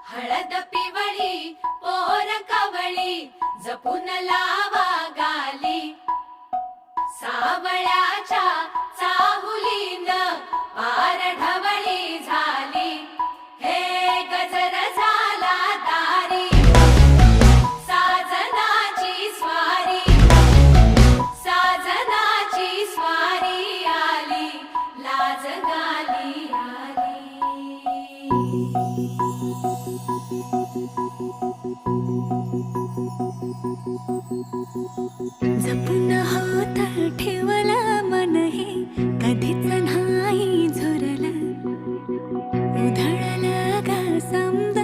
हळद पिवळी पोर कवळी जपून लावा गाली सावळ्याच्या चाहुलीन पार ढवळी झाली हे गजर झाला दारी साजनाची स्वारी आली लाज गाली आली जपून होत ठेवला मन हे कधीच नाही झुरला उधळला गा समजा